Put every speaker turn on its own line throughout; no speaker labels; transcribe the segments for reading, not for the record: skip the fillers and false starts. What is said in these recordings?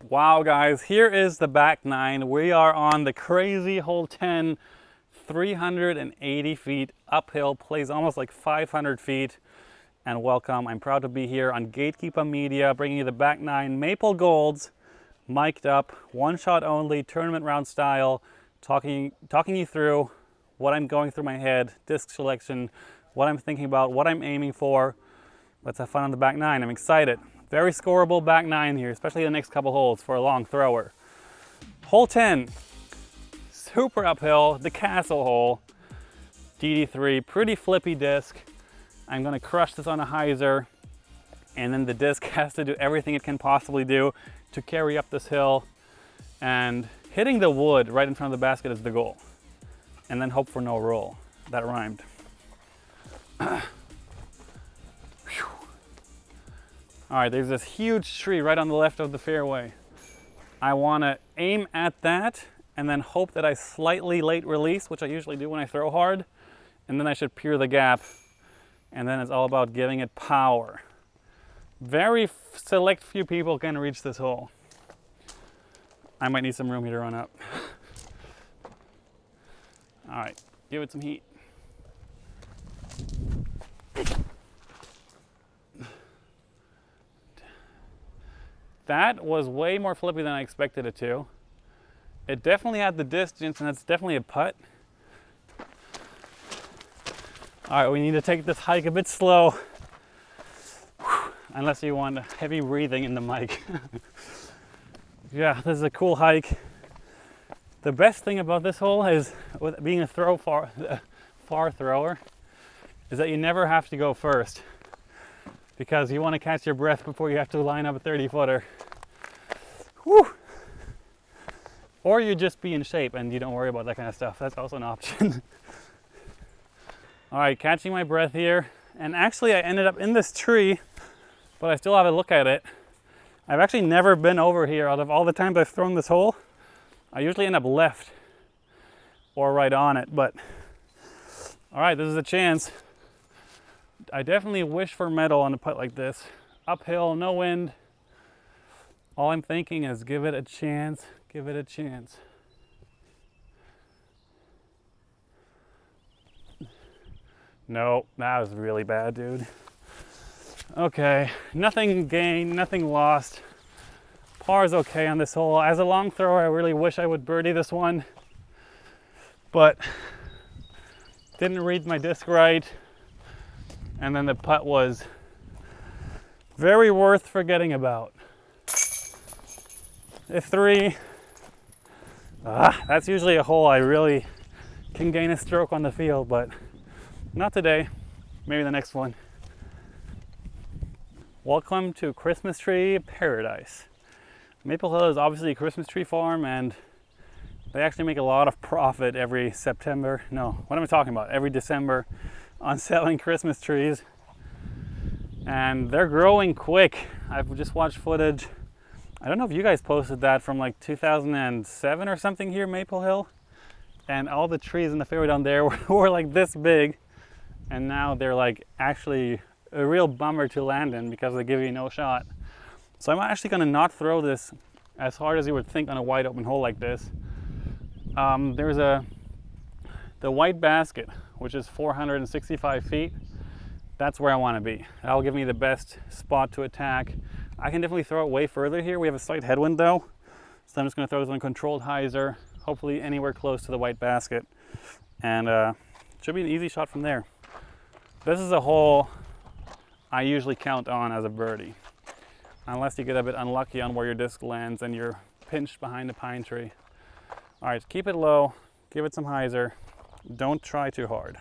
Wow guys, here is the back nine. We are on the crazy hole 10, 380 feet uphill, plays almost like 500 feet. And welcome, I'm proud to be here on Gatekeeper Media, bringing you the back nine maple golds, mic'd up, one shot only, tournament round style, talking you through what I'm going through my head, disc selection, what I'm thinking about, what I'm aiming for. Let's have fun on the back nine. I'm excited. Very scoreable back nine here, especially the next couple holes for a long thrower. Hole 10, super uphill, the castle hole, DD3, pretty flippy disc. I'm gonna crush this on a hyzer, and then the disc has to do everything it can possibly do to carry up this hill, and hitting the wood right in front of the basket is the goal. And then hope for no roll. That rhymed. All right, there's this huge tree right on the left of the fairway. I wanna aim at that and then hope that I slightly late release, which I usually do when I throw hard, and then I should peer the gap, and then it's all about giving it power. Very select few people can reach this hole. I might need some room here to run up. All right, give it some heat. That was way more flippy than I expected it to. It definitely had the distance, and it's definitely a putt. All right, we need to take this hike a bit slow. Unless you want heavy breathing in the mic. Yeah, this is a cool hike. The best thing about this hole is, with being a far thrower, is that you never have to go first, because you want to catch your breath before you have to line up a 30-footer. Whew. Or you just be in shape and you don't worry about that kind of stuff. That's also an option. All right, catching my breath here. And actually I ended up in this tree, but I still have a look at it. I've actually never been over here. Out of all the times I've thrown this hole, I usually end up left or right on it. But all right, this is a chance. I definitely wish for metal on a putt like this. Uphill, no wind. All I'm thinking is give it a chance, give it a chance. No, that was really bad, dude. Okay, nothing gained, nothing lost. Par's okay on this hole. As a long thrower, I really wish I would birdie this one, but didn't read my disc right. And then the putt was very worth forgetting about. If three, that's usually a hole I really can gain a stroke on the field, but not today, maybe the next one. Welcome to Christmas Tree Paradise. Maple Hill is obviously a Christmas tree farm, and they actually make a lot of profit every September. No, what am I talking about? Every December on selling Christmas trees. And they're growing quick. I've just watched footage. I don't know if you guys posted that from like 2007 or something here, Maple Hill. And all the trees in the fairway down there were like this big. And now they're like actually a real bummer to land in because they give you no shot. So I'm actually gonna not throw this as hard as you would think on a wide open hole like this. There's the white basket, which is 465 feet. That's where I want to be. That'll give me the best spot to attack. I can definitely throw it way further here. We have a slight headwind though, so I'm just going to throw this on a controlled hyzer, hopefully anywhere close to the white basket, and should be an easy shot from there. This is a hole I usually count on as a birdie, unless you get a bit unlucky on where your disc lands and you're pinched behind a pine tree. All right, keep it low, give it some hyzer, don't try too hard.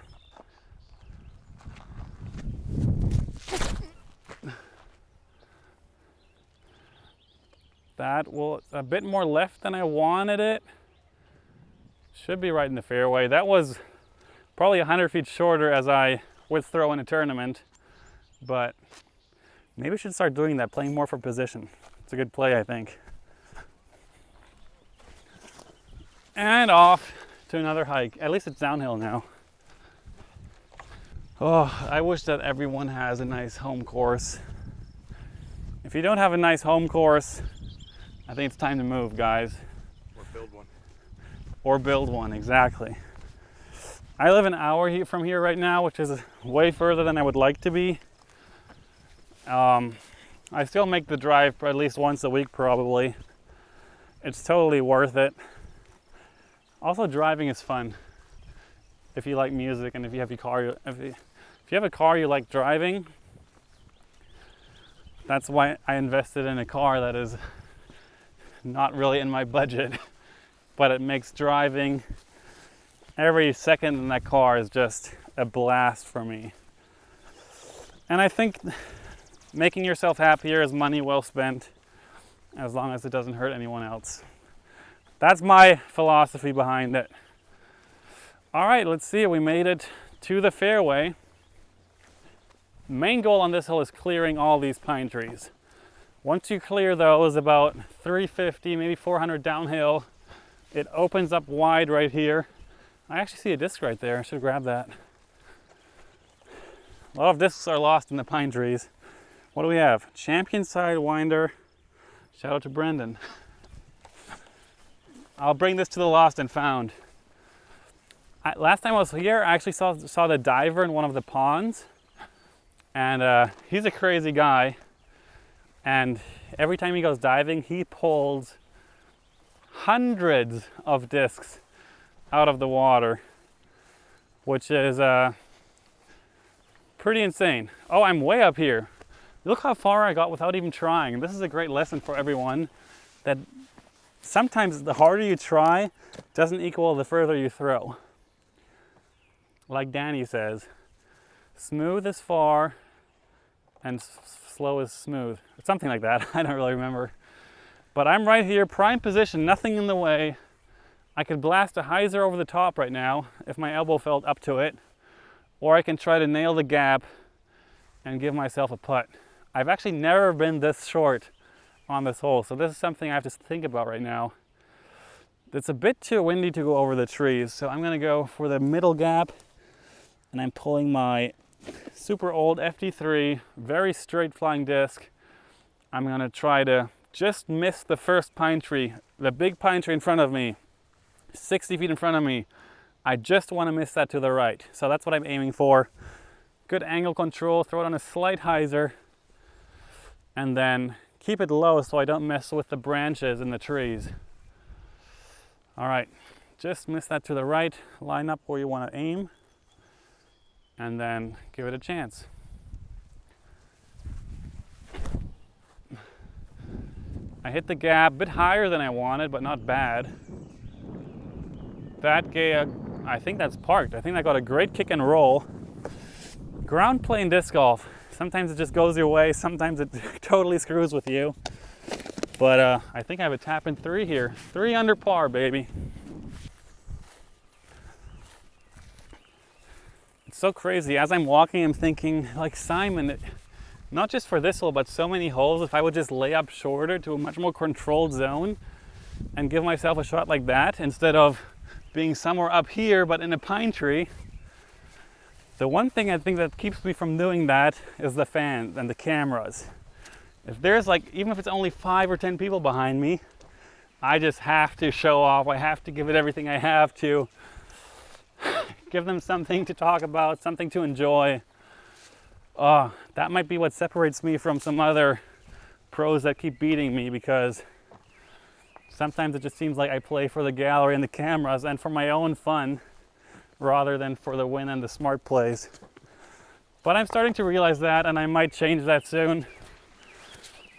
That will a bit more left than I wanted it. Should be right in the fairway. That was probably 100 feet shorter as I would throw in a tournament, but maybe I should start doing that, playing more for position. It's a good play, I think. And off to another hike. At least it's downhill now. Oh, I wish that everyone has a nice home course. If you don't have a nice home course, I think it's time to move, guys.
Or build one.
Or build one, exactly. I live an hour from here right now, which is way further than I would like to be. I still make the drive at least once a week, probably. It's totally worth it. Also, driving is fun. If you like music and if you have your car, if you have a car you like driving, that's why I invested in a car that is not really in my budget, but it makes driving every second in that car is just a blast for me. And I think making yourself happier is money well spent, as long as it doesn't hurt anyone else. That's my philosophy behind it. All right, let's see, we made it to the fairway. Main goal on this hill is clearing all these pine trees. Once you clear those, about 350, maybe 400 downhill, it opens up wide right here. I actually see a disc right there. I should grab that. A lot of discs are lost in the pine trees. What do we have? Champion Sidewinder. Shout out to Brendan. I'll bring this to the lost and found. Last time I was here, I actually saw the diver in one of the ponds. And he's a crazy guy. And every time he goes diving, he pulls hundreds of discs out of the water, which is pretty insane. Oh, I'm way up here. Look how far I got without even trying. This is a great lesson for everyone, that sometimes the harder you try doesn't equal the further you throw. Like Danny says, smooth is far and slow is smooth. It's something like that. I don't really remember. But I'm right here, prime position, nothing in the way. I could blast a hyzer over the top right now if my elbow felt up to it, or I can try to nail the gap and give myself a putt. I've actually never been this short on this hole, so this is something I have to think about right now. It's a bit too windy to go over the trees, so I'm gonna go for the middle gap, and I'm pulling my super old FD3, very straight flying disc. I'm gonna try to just miss the first pine tree, the big pine tree in front of me, 60 feet in front of me. I just want to miss that to the right. So that's what I'm aiming for. Good angle control, throw it on a slight hyzer, and then keep it low so I don't mess with the branches in the trees. All right, just miss that to the right, line up where you want to aim, and then give it a chance. I hit the gap a bit higher than I wanted, but not bad. That gave, I think that's parked. I think I got a great kick and roll. Ground plane disc golf. Sometimes it just goes your way, sometimes it totally screws with you. But I think I have a tap in 3 here. 3 under par, baby. It's so crazy. As I'm walking, I'm thinking, like Simon, not just for this hole, but so many holes, if I would just lay up shorter to a much more controlled zone and give myself a shot like that, instead of being somewhere up here but in a pine tree. The one thing I think that keeps me from doing that is the fans and the cameras. If there's even if it's only 5 or 10 people behind me, I just have to show off. I have to give it everything I have to give them something to talk about, something to enjoy. That might be what separates me from some other pros that keep beating me, because sometimes it just seems like I play for the gallery and the cameras and for my own fun rather than for the win and the smart plays. But I'm starting to realize that, and I might change that soon.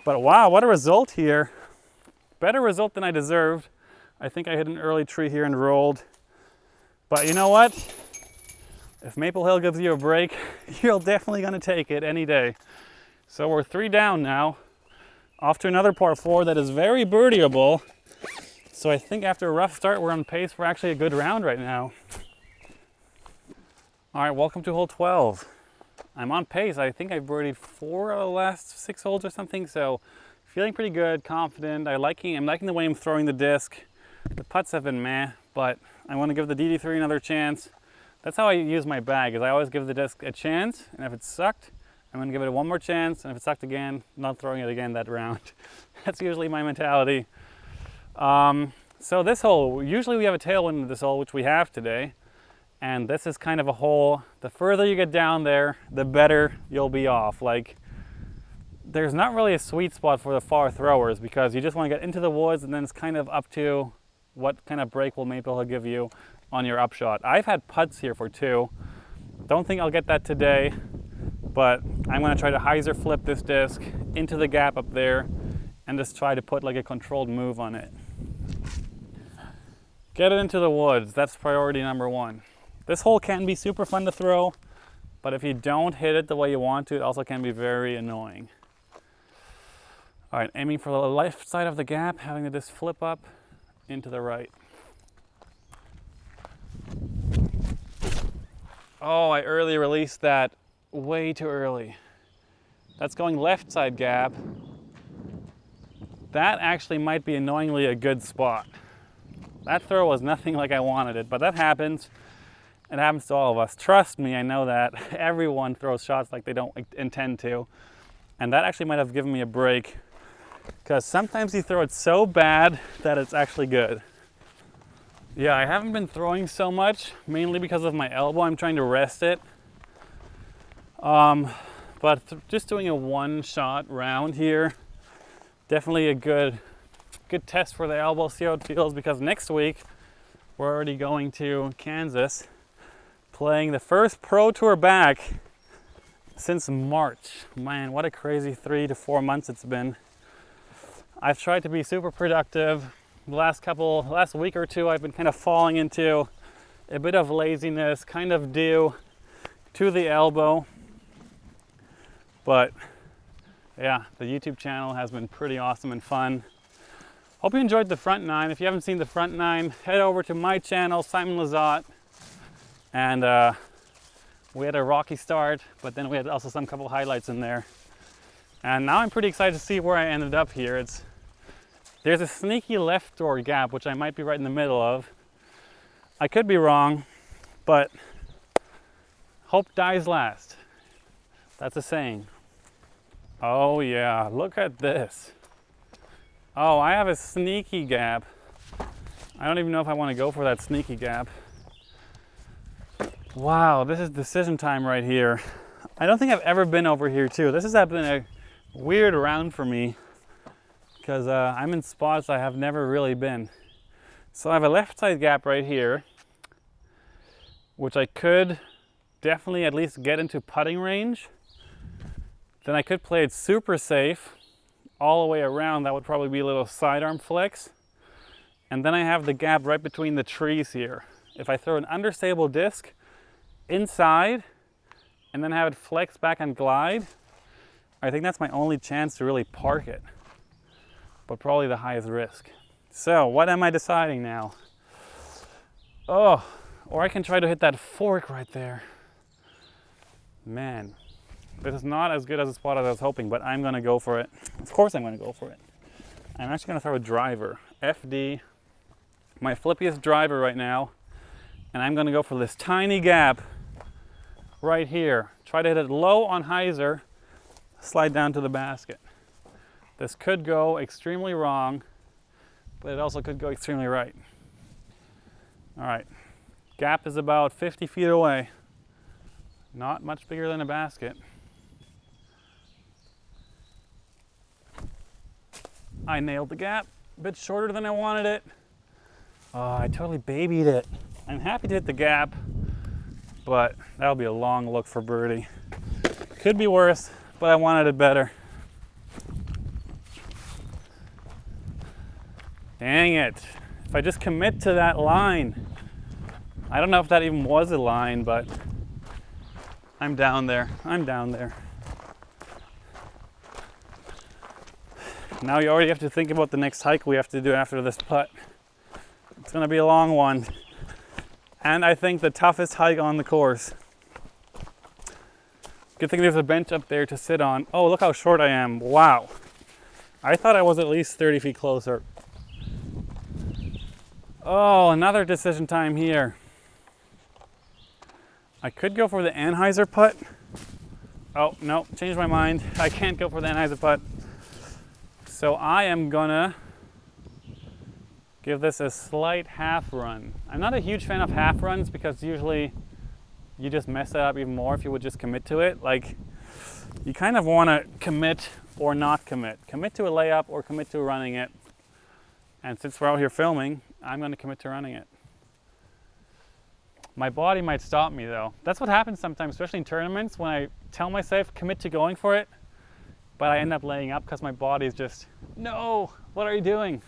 But wow, what a result here. Better result than I deserved. I think I hit an early tree here and rolled. But you know what? If Maple Hill gives you a break, you're definitely going to take it any day. So we're 3 down now. Off to another par 4 that is very birdieable. So I think after a rough start, we're on pace for actually a good round right now. All right, welcome to hole 12. I'm on pace. I think I've birdied 4 of the last 6 holes or something. So feeling pretty good, confident. I'm liking the way I'm throwing the disc. The putts have been meh, but I want to give the DD3 another chance. That's how I use my bag, is I always give the disc a chance, and if it sucked, I'm gonna give it one more chance, and if it sucked again, not throwing it again that round. That's usually my mentality. So this hole, usually we have a tailwind in this hole, which we have today. And this is kind of a hole, the further you get down there, the better you'll be off. Like, there's not really a sweet spot for the far throwers because you just want to get into the woods, and then it's kind of up to what kind of break will maple will give you on your upshot. I've had putts here for 2. Don't think I'll get that today, but I'm going to try to hyzer flip this disc into the gap up there and just try to put like a controlled move on it. Get it into the woods, that's priority number 1. This hole can be super fun to throw, but if you don't hit it the way you want to, it also can be very annoying. All right, aiming for the left side of the gap, having the disc flip up into the right. Oh, I early released that way too early. That's going left side gap. That actually might be annoyingly a good spot. That throw was nothing like I wanted it, but that happens. It happens to all of us. Trust me, I know that. Everyone throws shots like they don't intend to. And that actually might have given me a break, because sometimes you throw it so bad that it's actually good. Yeah, I haven't been throwing so much, mainly because of my elbow. I'm trying to rest it. But just doing a one-shot round here, definitely a good test for the elbow, see how it feels, because next week we're already going to Kansas, playing the first Pro Tour back since March. Man, what a crazy 3 to 4 months it's been. I've tried to be super productive. The last week or two, I've been kind of falling into a bit of laziness, kind of due to the elbow. But yeah, the YouTube channel has been pretty awesome and fun. Hope you enjoyed the front 9. If you haven't seen the front 9, head over to my channel, Simon Lizotte. And we had a rocky start, but then we had also some couple highlights in there. And now I'm pretty excited to see where I ended up here. There's a sneaky left door gap, which I might be right in the middle of. I could be wrong, but hope dies last. That's a saying. Oh yeah, look at this. Oh, I have a sneaky gap. I don't even know if I want to go for that sneaky gap. Wow, this is decision time right here. I don't think I've ever been over here too. This has been a weird round for me because I'm in spots I have never really been. So I have a left side gap right here, which I could definitely at least get into putting range. Then I could play it super safe all the way around. That would probably be a little sidearm flex. And then I have the gap right between the trees here. If I throw an understable disc inside and then have it flex back and glide, I think that's my only chance to really park it, but probably the highest risk. So what am I deciding now? Oh, or I can try to hit that fork right there. Man, this is not as good as a spot as I was hoping, but I'm gonna go for it. Of course I'm gonna go for it. I'm actually gonna throw a driver, FD, my flippiest driver right now, and I'm gonna go for this tiny gap right here. Try to hit it low on hyzer, slide down to the basket. This could go extremely wrong, but it also could go extremely right. All right, gap is about 50 feet away. Not much bigger than a basket. I nailed the gap, a bit shorter than I wanted it. Oh, I totally babied it. I'm happy to hit the gap, but that'll be a long look for birdie. Could be worse, but I wanted it better. Dang it. If I just commit to that line. I don't know if that even was a line, but I'm down there. I'm down there. Now you already have to think about the next hike we have to do after this putt. It's gonna be a long one. And I think the toughest hike on the course. Good thing there's a bench up there to sit on. Oh, look how short I am. Wow. I thought I was at least 30 feet closer. Oh, another decision time here. I could go for the Anheuser putt, Oh, no, changed my mind. I can't go for the anhyzer putt. So I am gonna give this a slight half run. I'm not a huge fan of half runs because usually you just mess that up even more if you would just commit to it. Like, you kind of want to commit or not commit. Commit to a layup or commit to running it. And since we're out here filming, I'm going to commit to running it. My body might stop me though. That's what happens sometimes, especially in tournaments, when I tell myself commit to going for it, but I end up laying up because my body's just, no, what are you doing?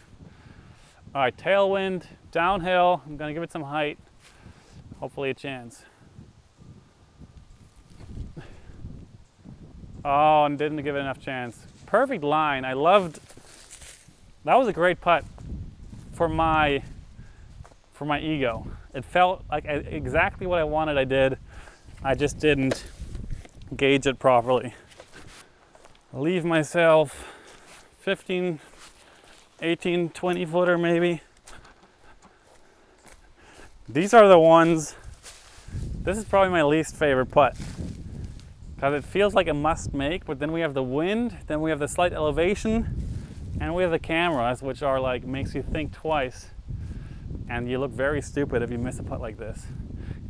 All right, tailwind, downhill. I'm going to give it some height. Hopefully a chance. Oh, and didn't give it enough chance. Perfect line. I loved, that was a great putt for my ego. It felt like exactly what I wanted I did. I just didn't gauge it properly. Leave myself 15, 18, 20 footer maybe. These are the ones, this is probably my least favorite putt. Because it feels like a must make, but then we have the wind, then we have the slight elevation, and we have the cameras, which are like, makes you think twice. And you look very stupid if you miss a putt like this.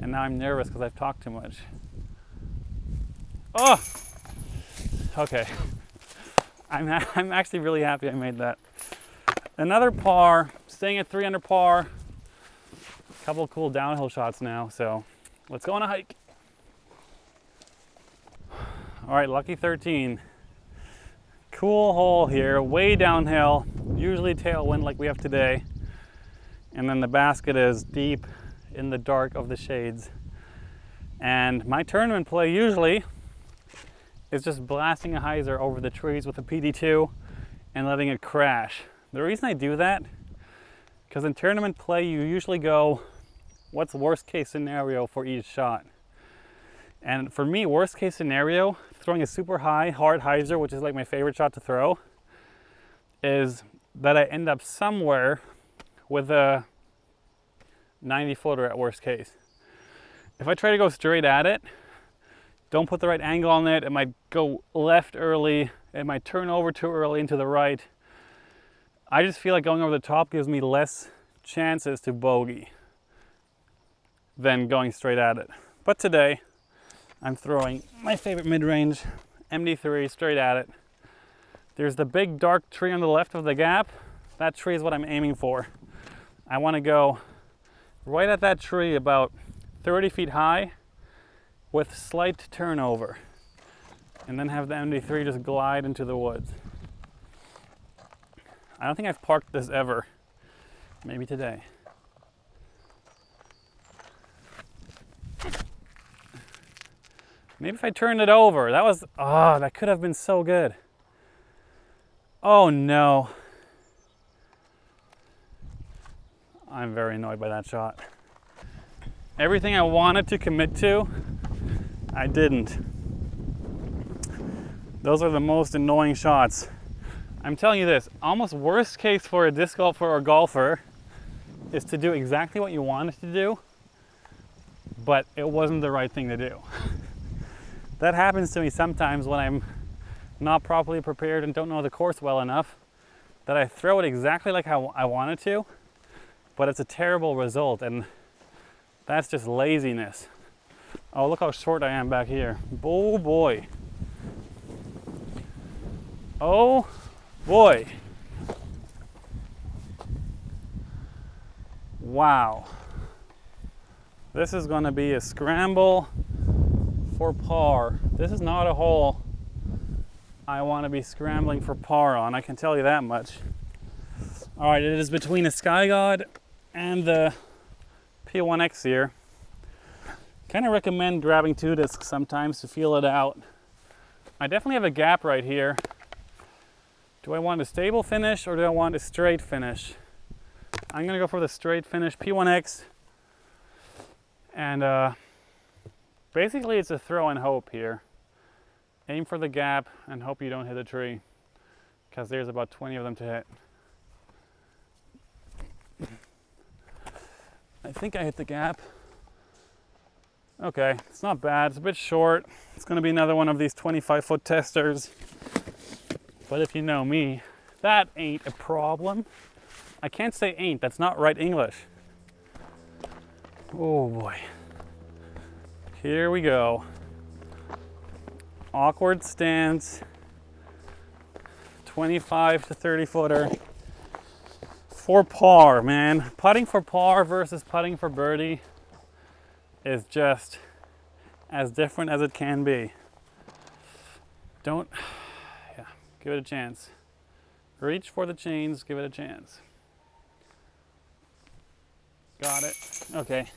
And now I'm nervous because I've talked too much. Oh! Okay. I'm actually really happy I made that. Another par, staying at 3 under par. A couple of cool downhill shots now, so let's go on a hike. All right, lucky 13. Cool hole here, way downhill, usually tailwind like we have today. And then the basket is deep in the dark of the shades. And my tournament play usually is just blasting a hyzer over the trees with a PD2 and letting it crash. The reason I do that, because in tournament play you usually go, what's the worst case scenario for each shot? And for me, worst case scenario, throwing a super high, hard hyzer, which is like my favorite shot to throw, is that I end up somewhere with a 90 footer at worst case. If I try to go straight at it, don't put the right angle on it, it might go left early, it might turn over too early into the right. I just feel like going over the top gives me less chances to bogey than going straight at it. But today, I'm throwing my favorite mid-range, MD3, straight at it. There's the big dark tree on the left of the gap. That tree is what I'm aiming for. I want to go right at that tree about 30 feet high with slight turnover. And then have the MD3 just glide into the woods. I don't think I've parked this ever. Maybe today. Maybe if I turned it over. That was, that could have been so good. Oh no. I'm very annoyed by that shot. Everything I wanted to commit to, I didn't. Those are the most annoying shots. I'm telling you this, almost worst case for a disc golfer or golfer is to do exactly what you wanted to do, but it wasn't the right thing to do. That happens to me sometimes when I'm not properly prepared and don't know the course well enough, that I throw it exactly like how I wanted to, but it's a terrible result, and that's just laziness. Oh, look how short I am back here. Oh boy. Oh boy. Wow. This is going to be a scramble for par. This is not a hole I want to be scrambling for par on, I can tell you that much. Alright, it is between the Sky God and the P1X here. Kind of recommend grabbing 2 discs sometimes to feel it out. I definitely have a gap right here. Do I want a stable finish or do I want a straight finish? I'm going to go for the straight finish, P1X. And basically it's a throw and hope here. Aim for the gap and hope you don't hit a tree, because there's about 20 of them to hit. I think I hit the gap. Okay, it's not bad. It's a bit short. It's going to be another one of these 25-foot testers. But if you know me, that ain't a problem. I can't say ain't. That's not right English. Oh boy. Here we go. Awkward stance. 25 to 30 footer. For par, man. Putting for par versus putting for birdie is just as different as it can be. Give it a chance. Reach for the chains, give it a chance. Got it. Okay.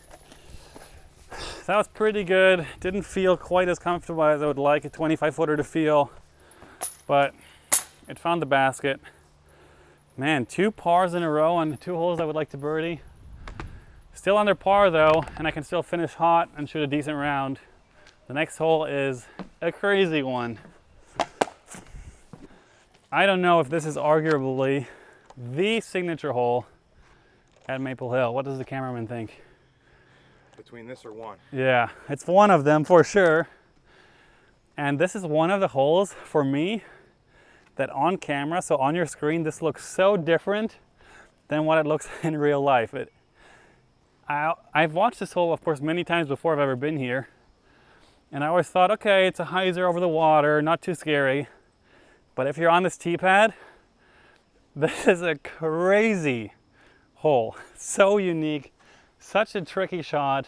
That was pretty good. Didn't feel quite as comfortable as I would like a 25-footer to feel, but it found the basket. Man, 2 pars in a row on 2 holes I would like to birdie. Still under par though, and I can still finish hot and shoot a decent round. The next hole is a crazy one. I don't know if this is arguably the signature hole at Maple Hill. What does the cameraman think?
Between this or one?
Yeah, it's one of them for sure. And this is one of the holes for me that on camera, so on your screen, this looks so different than what it looks in real life. I've watched this hole, of course, many times before I've ever been here. And I always thought, okay, it's a hyzer over the water, not too scary. But if you're on this tee pad, this is a crazy hole. So unique, such a tricky shot.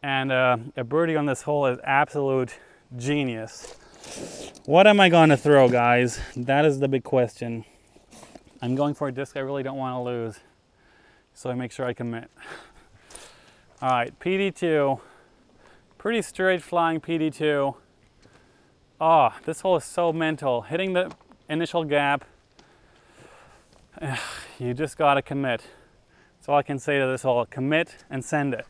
And a birdie on this hole is absolute genius. What am I going to throw, guys? That is the big question. I'm going for a disc I really don't want to lose, so I make sure I commit. All right, PD2. Pretty straight flying PD2. Oh, this hole is so mental. Hitting the initial gap, you just got to commit. That's all I can say to this hole. Commit and send it.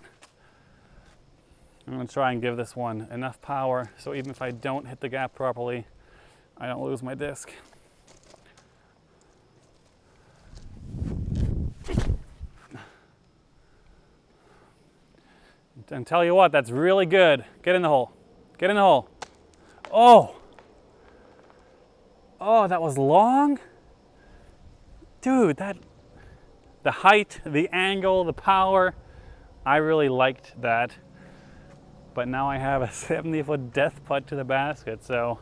I'm going to try and give this one enough power so even if I don't hit the gap properly, I don't lose my disc. And tell you what, that's really good. Get in the hole. Get in the hole. Oh! Oh, that was long? Dude, the height, the angle, the power, I really liked that. But now I have a 70-foot death putt to the basket, so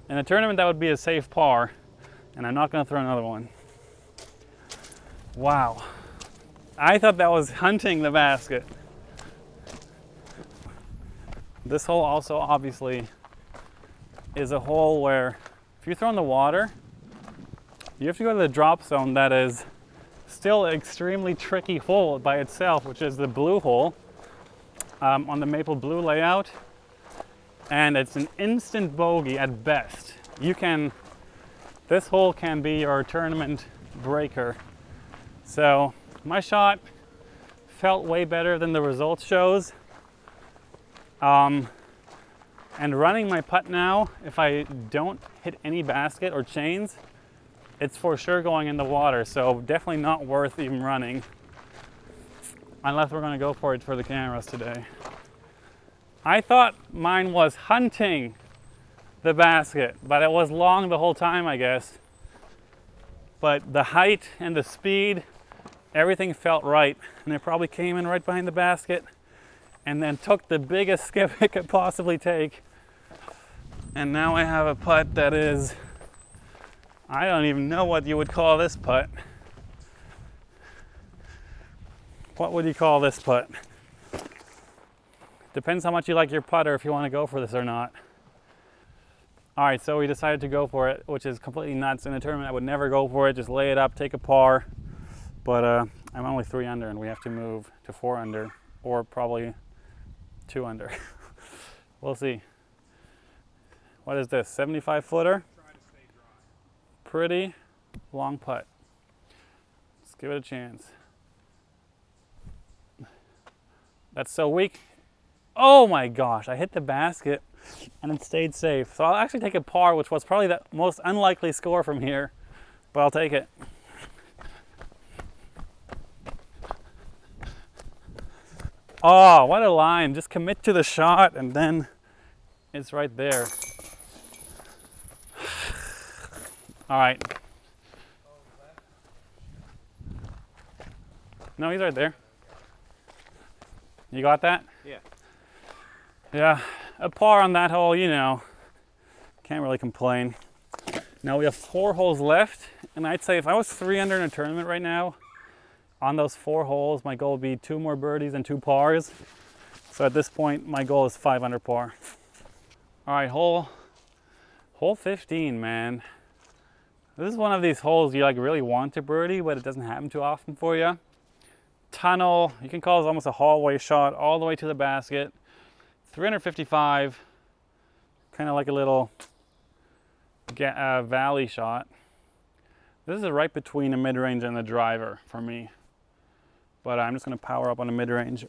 in a tournament that would be a safe par, and I'm not going to throw another one. Wow. I thought that was hunting the basket. This hole also obviously is a hole where if you throw in the water, you have to go to the drop zone that is still an extremely tricky hole by itself, which is the blue hole. On the Maple Blue layout, and it's an instant bogey at best. This hole can be your tournament breaker. So my shot felt way better than the results shows. And running my putt now, if I don't hit any basket or chains, it's for sure going in the water, so definitely not worth even running. Unless we're going to go for it for the cameras today. I thought mine was hunting the basket, but it was long the whole time, I guess. But the height and the speed, everything felt right. And it probably came in right behind the basket and then took the biggest skip it could possibly take. And now I have a putt that is, I don't even know what you would call this putt. What would you call this putt? Depends how much you like your putter if you want to go for this or not. All right, so we decided to go for it, which is completely nuts. In a tournament, I would never go for it. Just lay it up, take a par. But I'm only 3 under, and we have to move to 4 under, or probably 2 under. We'll see. What is this? 75-footer? Pretty long putt. Let's give it a chance. That's so weak. Oh my gosh, I hit the basket and it stayed safe. So I'll actually take a par, which was probably the most unlikely score from here, but I'll take it. Oh, what a line. Just commit to the shot and then it's right there. All right. No, he's right there. You got that?
Yeah.
Yeah, a par on that hole, you know. Can't really complain. Now we have 4 holes left, and I'd say if I was 3 under in a tournament right now, on those 4 holes, my goal would be 2 more birdies and 2 pars. So at this point, my goal is 5 under par. All right, hole 15, man. This is one of these holes you like really want to birdie, but it doesn't happen too often for you. Tunnel, you can call this almost a hallway shot all the way to the basket. 355, kind of like a little valley shot. This is right between the mid-range and the driver for me. But I'm just going to power up on the mid-range.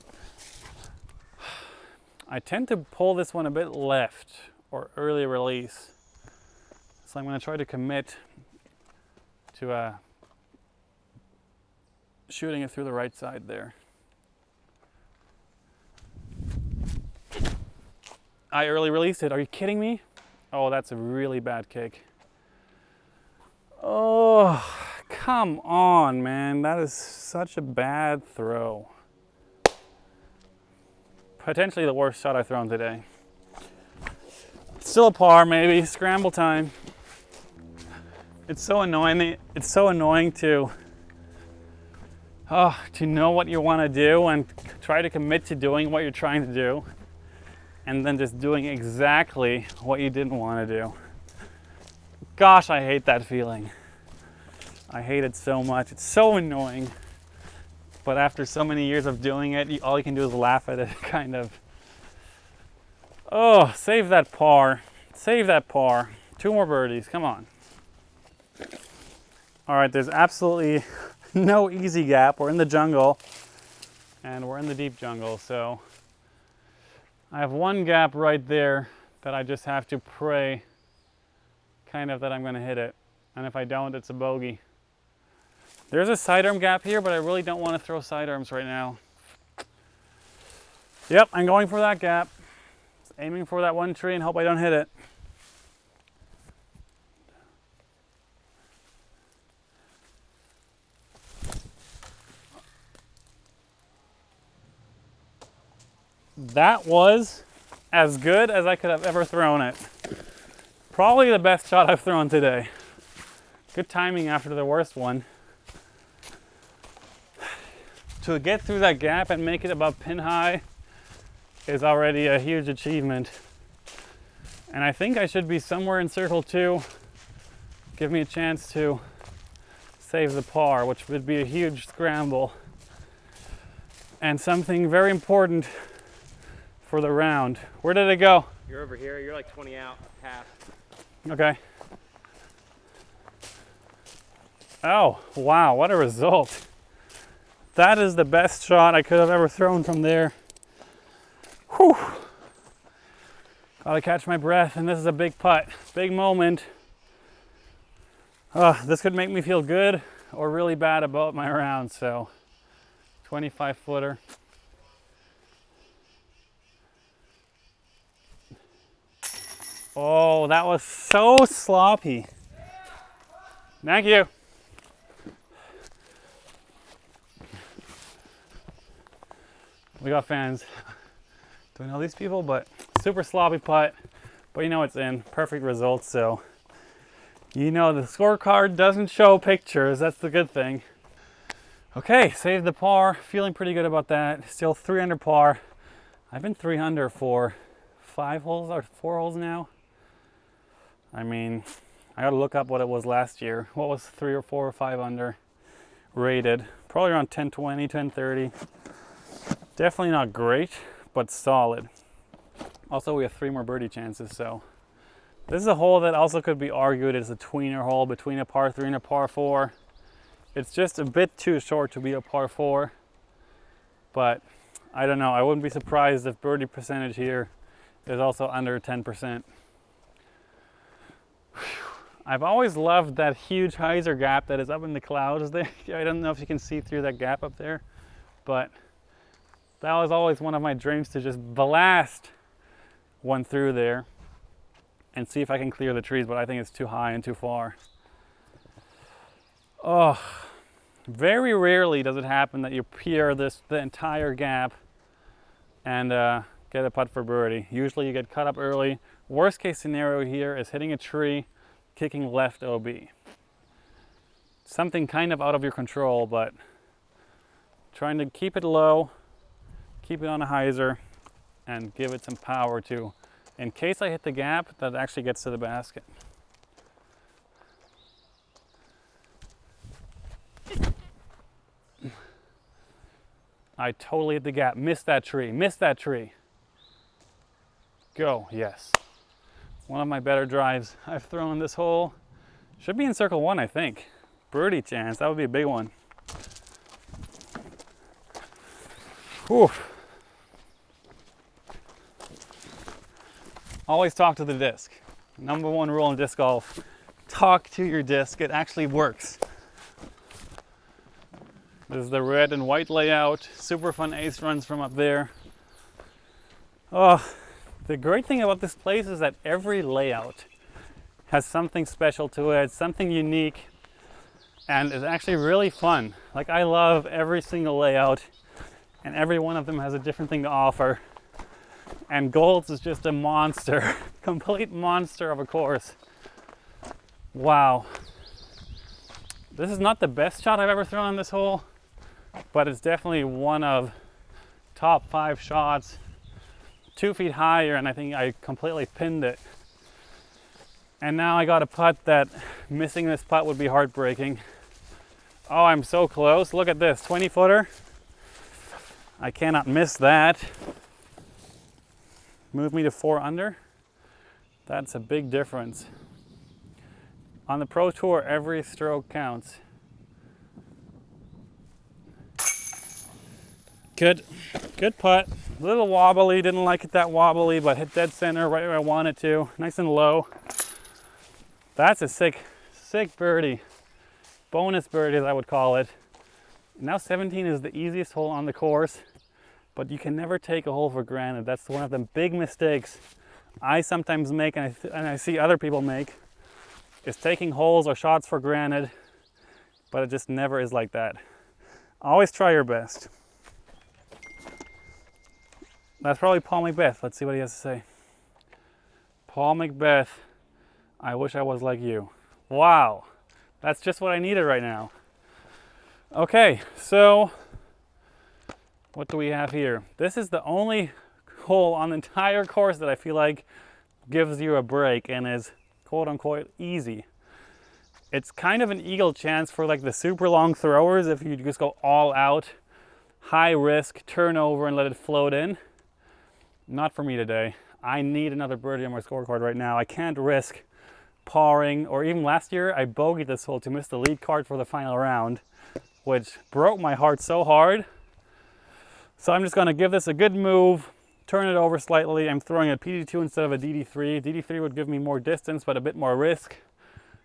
I tend to pull this one a bit left or early release. So I'm going to try to commit to shooting it through the right side there. I early released it. Are you kidding me? Oh, that's a really bad kick. Oh, come on, man. That is such a bad throw. Potentially the worst shot I've thrown today. Still a par, maybe. Scramble time. It's so annoying. It's so annoying to know what you want to do and try to commit to doing what you're trying to do, and then just doing exactly what you didn't want to do. Gosh, I hate that feeling. I hate it so much. It's so annoying. But after so many years of doing it, all you can do is laugh at it, kind of. Oh, save that par. Save that par. 2 more birdies, come on. All right, there's absolutely no easy gap. We're in the jungle, and we're in the deep jungle, so I have 1 gap right there that I just have to pray kind of that I'm gonna hit it. And if I don't, it's a bogey. There's a sidearm gap here, but I really don't want to throw sidearms right now. Yep, I'm going for that gap. Aiming for that 1 tree and hope I don't hit it. That was as good as I could have ever thrown it. Probably the best shot I've thrown today. Good timing after the worst one. To get through that gap and make it above pin high is already a huge achievement. And I think I should be somewhere in circle 2. Give me a chance to save the par, which would be a huge scramble. And something very important for the round. Where did it go?
You're over here. You're like 20 out, half.
Okay. Oh, wow, what a result. That is the best shot I could have ever thrown from there. Whew. Gotta catch my breath, and this is a big putt. Big moment. This could make me feel good or really bad about my round, so 25 footer. Oh, that was so sloppy. Thank you. We got fans. Don't know these people, but super sloppy putt. But you know it's in. Perfect results, so you know the scorecard doesn't show pictures. That's the good thing. Okay, saved the par. Feeling pretty good about that. Still 3 under par. I've been 3 under for 5 holes or 4 holes now. I mean, I gotta look up what it was last year. What was 3 or 4 or 5 under rated? Probably around 1020, 1030. Definitely not great, but solid. Also, we have 3 more birdie chances, so this is a hole that also could be argued as a tweener hole between a par 3 and a par 4. It's just a bit too short to be a par 4, but I don't know. I wouldn't be surprised if birdie percentage here is also under 10%. I've always loved that huge hyzer gap that is up in the clouds there. I don't know if you can see through that gap up there, but That was always one of my dreams, to just blast one through there and see if I can clear the trees, but I think it's too high and too far. Oh, very rarely does it happen that you peer the entire gap and get a putt for birdie. Usually you get cut up early. Worst case scenario here is hitting a tree, kicking left OB. Something kind of out of your control, but trying to keep it low, keep it on a hyzer, and give it some power to, in case I hit the gap, that actually gets to the basket. I totally hit the gap. Missed that tree. Missed that tree. Go. Yes. One of my better drives I've thrown in this hole. Should be in circle 1, I think. Birdie chance. That would be a big one. Whew. Always talk to the disc. Number 1 rule in disc golf. Talk to your disc. It actually works. This is the red and white layout. Super fun ace runs from up there. Oh, the great thing about this place is that every layout has something special to it, something unique, and is actually really fun. Like, I love every single layout, and every one of them has a different thing to offer. And Gulp is just a monster, complete monster of a course. Wow. This is not the best shot I've ever thrown on this hole, but it's definitely one of top 5 shots. 2 feet higher, and I think I completely pinned it. And now I got a putt that missing this putt would be heartbreaking. Oh, I'm so close. Look at this, 20-footer. I cannot miss that. Move me to 4 under. That's a big difference. On the Pro Tour, every stroke counts. Good putt. A little wobbly, didn't like it that wobbly, but hit dead center right where I wanted to. Nice and low. That's a sick birdie. Bonus birdie, as I would call it. Now 17 is the easiest hole on the course, but you can never take a hole for granted. That's one of the big mistakes I sometimes make, and I see other people make, is taking holes or shots for granted, but it just never is like that. Always try your best. That's probably Paul Macbeth. Let's see what he has to say. Paul Macbeth, I wish I was like you. Wow, that's just what I needed right now. Okay, so what do we have here? This is the only hole on the entire course that I feel like gives you a break and is quote unquote easy. It's kind of an eagle chance for like the super long throwers if you just go all out, high risk, turn over and let it float in. Not for me today. I need another birdie on my scorecard right now. I can't risk pawing, or even last year I bogeyed this hole to miss the lead card for the final round, which broke my heart so hard. So I'm just gonna give this a good move, turn it over slightly. I'm throwing a PD2 instead of a DD3. DD3 would give me more distance, but a bit more risk.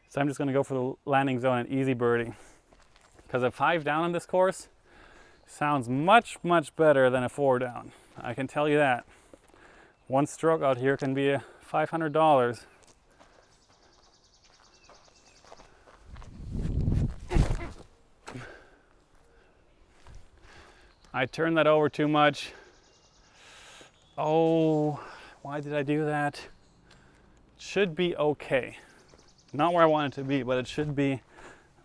So I'm just gonna go for the landing zone and easy birdie. Because a 5 down on this course sounds much, much better than a 4 down. I can tell you that. One stroke out here can be $500. I turned that over too much. Oh, why did I do that? Should be okay. Not where I want it to be, but it should be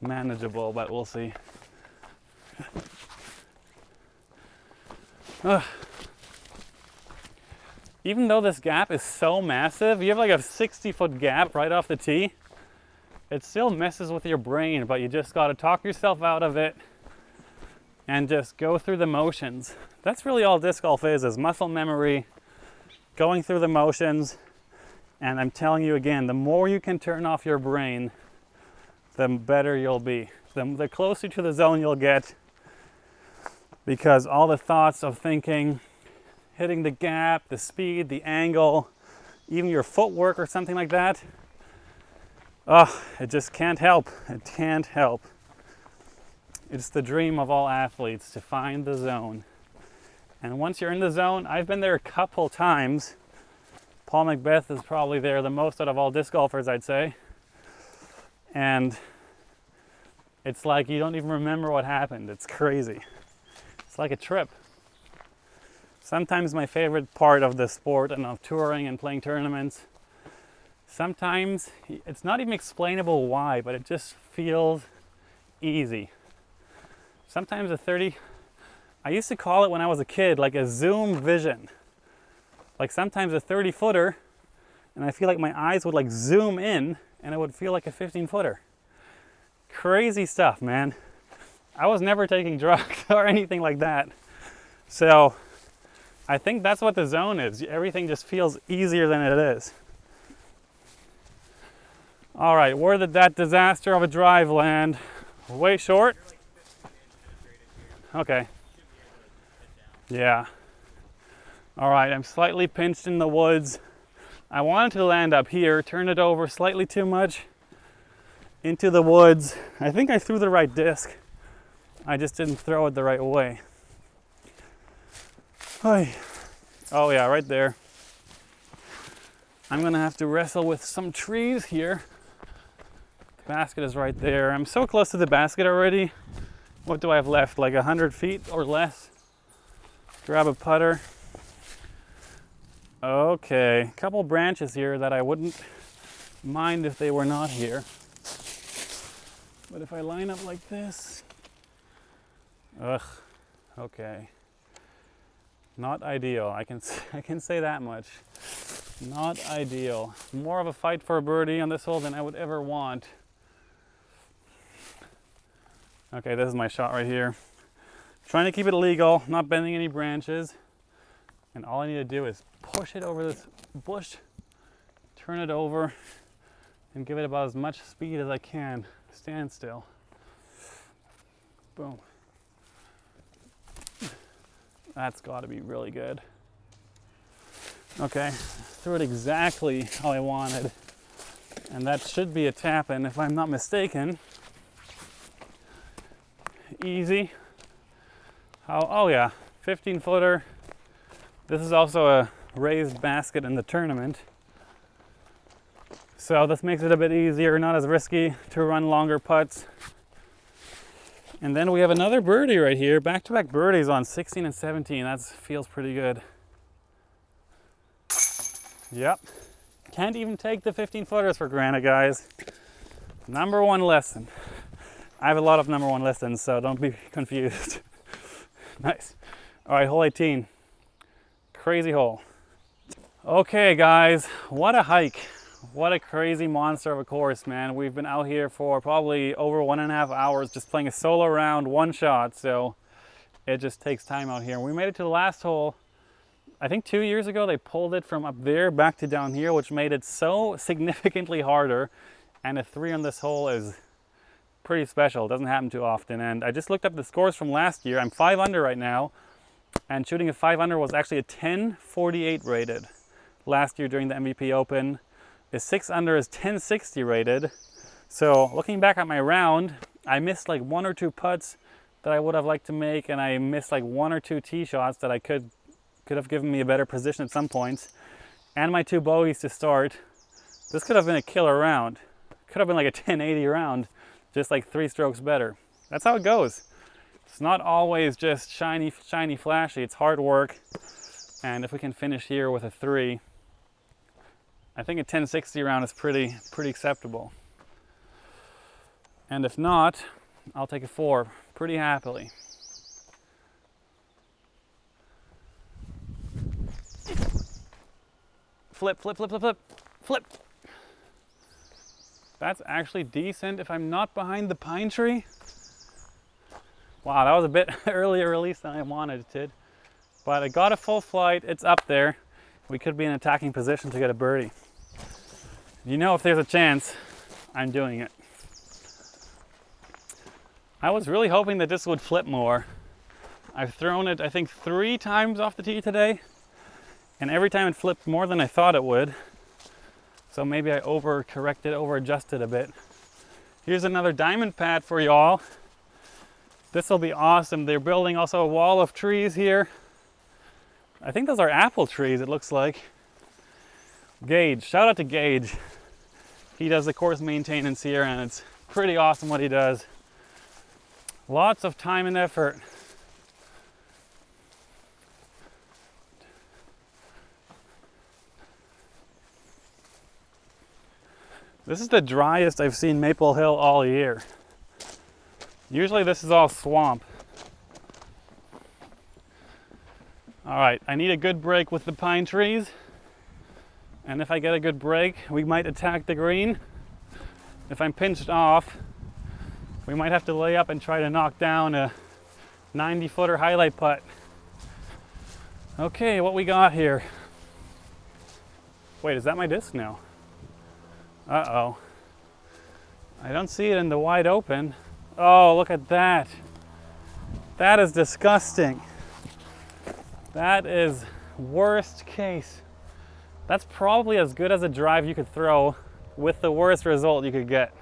manageable, but we'll see. Even though this gap is so massive, you have like a 60-foot gap right off the tee, it still messes with your brain, but you just gotta talk yourself out of it and just go through the motions. That's really all disc golf is muscle memory, going through the motions. And I'm telling you again, the more you can turn off your brain, the better you'll be. The closer to the zone you'll get, because all the thoughts of thinking, hitting the gap, the speed, the angle, even your footwork or something like that, oh, it just can't help. It can't help. It's the dream of all athletes to find the zone. And once you're in the zone, I've been there a couple times. Paul Macbeth is probably there the most out of all disc golfers, I'd say. And it's like you don't even remember what happened. It's crazy. It's like a trip. Sometimes my favorite part of the sport and of touring and playing tournaments, sometimes it's not even explainable why, but it just feels easy. Sometimes a 30, I used to call it when I was a kid, like a zoom vision. Like sometimes a 30 footer, and I feel like my eyes would like zoom in and it would feel like a 15 footer. Crazy stuff, man. I was never taking drugs or anything like that. So I think that's what the zone is. Everything just feels easier than it is. All right, where did that disaster of a drive land? Way short? Okay. Yeah. All right, I'm slightly pinched in the woods. I wanted to land up here, turn it over slightly too much into the woods. I think I threw the right disc. I just didn't throw it the right way. Oh yeah, right there. I'm gonna have to wrestle with some trees here. The basket is right there. I'm so close to the basket already. What do I have left? Like 100 feet or less? Grab a putter. Okay, a couple branches here that I wouldn't mind if they were not here. But if I line up like this, okay. Not ideal, I can say that much. Not ideal. More of a fight for a birdie on this hole than I would ever want. Okay, this is my shot right here. Trying to keep it legal, not bending any branches. And all I need to do is push it over this bush, turn it over, and give it about as much speed as I can. Stand still. Boom. That's got to be really good. Okay, threw it exactly how I wanted. And that should be a tap-in if I'm not mistaken. Easy. Oh yeah, 15 footer. This is also a raised basket in the tournament. So this makes it a bit easier, not as risky to run longer putts. And then we have another birdie right here. Back-to-back birdies on 16 and 17. That feels pretty good. Yep. Can't even take the 15 footers for granted, guys. Number one lesson. I have a lot of number one lessons, so don't be confused. Nice. All right, hole 18. Crazy hole. Okay, guys, what a hike. What a crazy monster of a course, man. We've been out here for probably over 1.5 hours just playing a solo round, one shot, so it just takes time out here. We made it to the last hole. I think 2 years ago they pulled it from up there back to down here, which made it so significantly harder. And a 3 on this hole is pretty special. It doesn't happen too often. And I just looked up the scores from last year. I'm 5 under right now, and shooting a 5 under was actually a 1048 rated last year during the MVP Open. A 6 under is 1060 rated. So looking back at my round, I missed like 1 or 2 putts that I would have liked to make, and I missed like 1 or 2 tee shots that I could have given me a better position at some points, and my 2 bogeys to start. This could have been a killer round. Could have been like a 1080 round, just like 3 strokes better. That's how it goes. It's not always just shiny, shiny, flashy. It's hard work, and if we can finish here with a 3, I think a 1060 round is pretty acceptable. And if not, I'll take a 4 pretty happily. Flip, flip, flip, flip, flip, flip. That's actually decent if I'm not behind the pine tree. Wow, that was a bit earlier release than I wanted it to. But I got a full flight, it's up there. We could be in attacking position to get a birdie. You know, if there's a chance, I'm doing it. I was really hoping that this would flip more. I've thrown it, I think, 3 times off the tee today, and every time it flipped more than I thought it would. So maybe I over-adjusted a bit. Here's another diamond pad for y'all. This will be awesome. They're building also a wall of trees here. I think those are apple trees, it looks like. Gage, shout out to Gage. He does the course maintenance here and it's pretty awesome what he does. Lots of time and effort. This is the driest I've seen Maple Hill all year. Usually this is all swamp. All right, I need a good break with the pine trees. And if I get a good break, we might attack the green. If I'm pinched off, we might have to lay up and try to knock down a 90-footer highlight putt. Okay, what we got here? Wait, is that my disc now? Uh-oh. I don't see it in the wide open. Oh, look at that. That is disgusting. That is worst case. That's probably as good as a drive you could throw with the worst result you could get.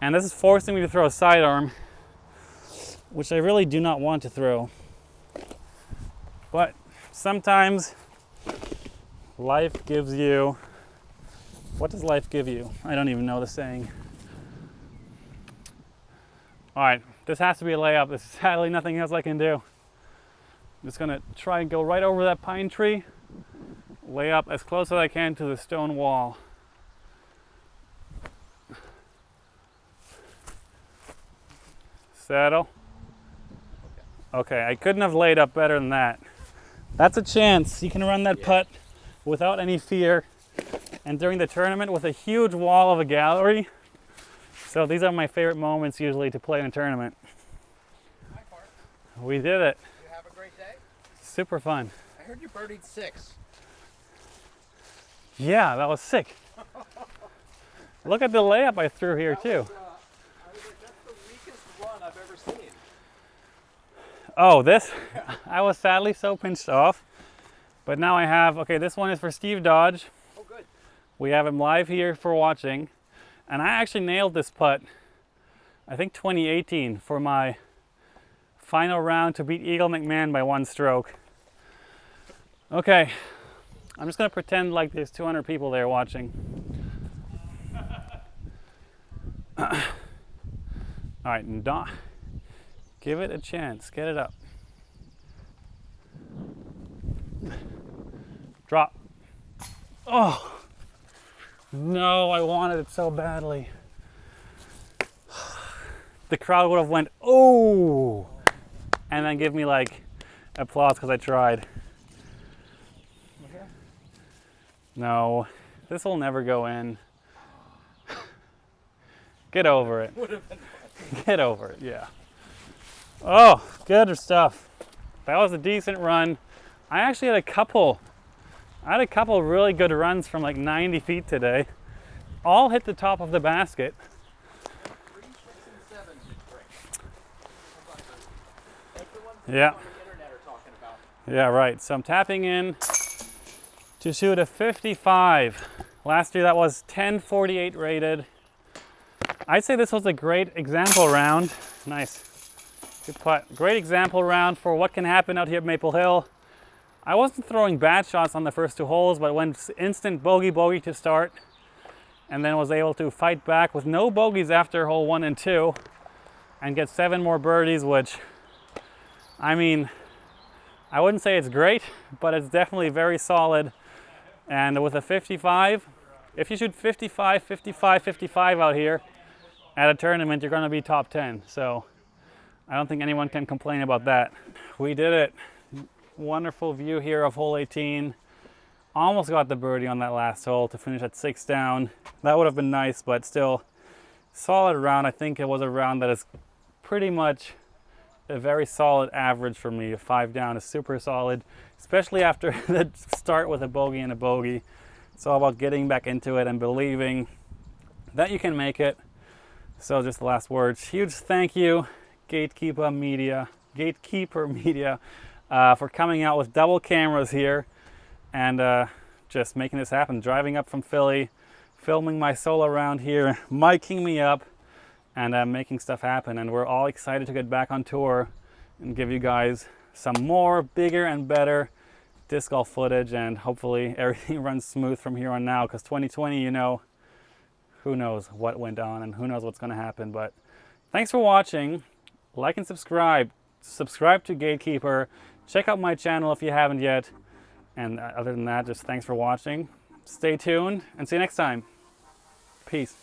And this is forcing me to throw a sidearm, which I really do not want to throw. But sometimes life gives you, what does life give you? I don't even know the saying. All right, this has to be a layup. There's sadly nothing else I can do. I'm just gonna try and go right over that pine tree, lay up as close as I can to the stone wall. Settle. Okay, I couldn't have laid up better than that. That's a chance. You can run that putt without any fear. And during the tournament with a huge wall of a gallery. So these are my favorite moments usually to play in a tournament.
Hi, Bart.
We did it.
You have a great day?
Super fun.
I heard you birdied 6.
Yeah, that was sick. Look at the layup I threw here too.
I was like, that's the weakest run I've ever seen.
Oh, this? I was sadly so pinched off. But now I have, okay, this one is for Steve Dodge.
Oh, good.
We have him live here for watching. And I actually nailed this putt, I think 2018, for my final round to beat Eagle McMahon by 1 stroke. Okay, I'm just gonna pretend like there's 200 people there watching. All right, Don, give it a chance, get it up. Drop. Oh. No, I wanted it so badly. The crowd would have went, oh, and then give me like applause because I tried. No, this will never go in. Get over it. Get over it, yeah. Oh, good stuff. That was a decent run. I actually had a couple really good runs from like 90 feet today. All hit the top of the basket.
3, 6, and 7 is great. Like the ones
Yeah.
on the internet are talking about.
Yeah, right. So I'm tapping in to shoot a 55. Last year that was 1048 rated. I'd say this was a great example round. Nice. Good putt. Great example round for what can happen out here at Maple Hill. I wasn't throwing bad shots on the first 2 holes, but went instant bogey to start, and then was able to fight back with no bogeys after hole 1 and 2, and get 7 more birdies, which, I mean, I wouldn't say it's great, but it's definitely very solid. And with a 55, if you shoot 55, 55, 55 out here at a tournament, you're going to be top 10. So I don't think anyone can complain about that. We did it. Wonderful view here of hole 18. Almost got the birdie on that last hole to finish at 6 down. That would have been nice, but still solid round. I think it was a round that is pretty much a very solid average for me. A 5 down is super solid, especially after the start with a bogey and a bogey. It's all about getting back into it and believing that you can make it. So just the last words. Huge thank you, Gatekeeper Media, for coming out with double cameras here and just making this happen. Driving up from Philly, filming my solo round here, miking me up, and making stuff happen. And we're all excited to get back on tour and give you guys some more, bigger and better disc golf footage, and hopefully everything runs smooth from here on now, because 2020, you know, who knows what went on and who knows what's going to happen. But thanks for watching. Like and subscribe. Subscribe to Gatekeeper. Check out my channel if you haven't yet. And other than that, just thanks for watching. Stay tuned and see you next time. Peace.